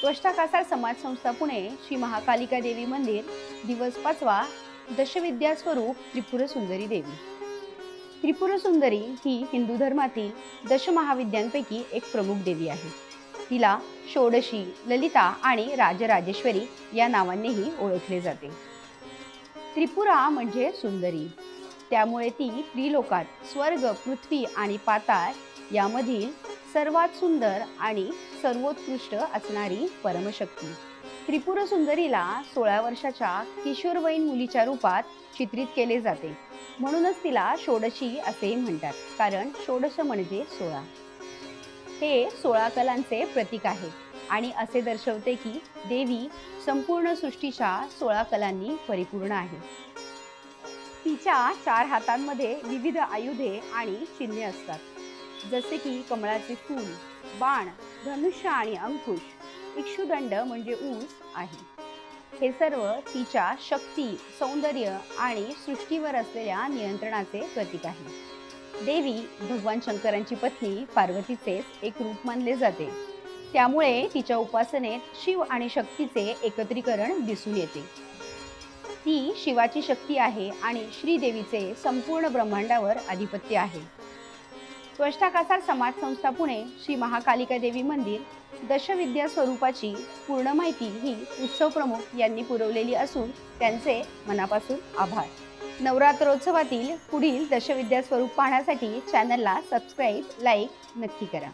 त्वष्टा कासार समाज संस्था पुणे श्री महाकालिका देवी मंदिर दिवस 5वा दशविद्या स्वरूप त्रिपुर सुंदरी देवी। त्रिपुर सुंदरी ही हिंदू धर्मातील दशमहाविद्यांपैकी एक प्रमुख देवी आहे। तिला षोडशी, ललिता आणि राजराजेश्वरी या नावांनीही ओळखले जाते। त्रिपुरा म्हणजे सुंदरी, त्यामुळे ती त्रिलोकात स्वर्ग, पृथ्वी आणि पाताळ यामधील सर्वात सुंदर आणि सर्वोत्कृष्ट असणारी परमशक्ती। त्रिपुर सुंदरीला 16 वर्षाच्या किशोरवयीन मुलीच्या रूपात चित्रित केले जाते, म्हणूनच तिला षोडशी असेही म्हणतात, कारण षोडश म्हणजे 16। हे 16 कलांचे प्रतीक आहे आणि असे दर्शवते की देवी संपूर्ण सृष्टीच्या 16 कलांनी परिपूर्ण आहे। तिच्या 4 हातांमध्ये विविध आयुधे आणि चिन्हे असतात, जसे की कमळाचे फूल, बाण, धनुष्य आणि अंकुश, इक्षुदंड म्हणजे ऊस आहे। हे सर्व तिच्या शक्ती, सौंदर्य आणि सृष्टीवर असलेल्या नियंत्रणाचे प्रतीक आहे। देवी भगवान शंकरांची पत्नी पार्वतीचेच एक रूप मानले जाते, त्यामुळे तिच्या उपासनेत शिव आणि शक्तीचे एकत्रीकरण दिसून येते। ती शिवाची शक्ती आहे आणि श्रीदेवीचे संपूर्ण ब्रह्मांडावर आधिपत्य आहे। त्वष्टा कासार समाज संस्था पुणे श्री महाकालिका देवी मंदिर दशविद्या स्वरूपाची पूर्ण माहिती ही उत्सव प्रमुख यांनी पुरवलेली असून त्यांचे मनापासून आभार। नवरात्रोत्सवातील पुढील दशविद्या स्वरूप पाहण्यासाठी चॅनलला सबस्क्राईब, लाईक नक्की करा।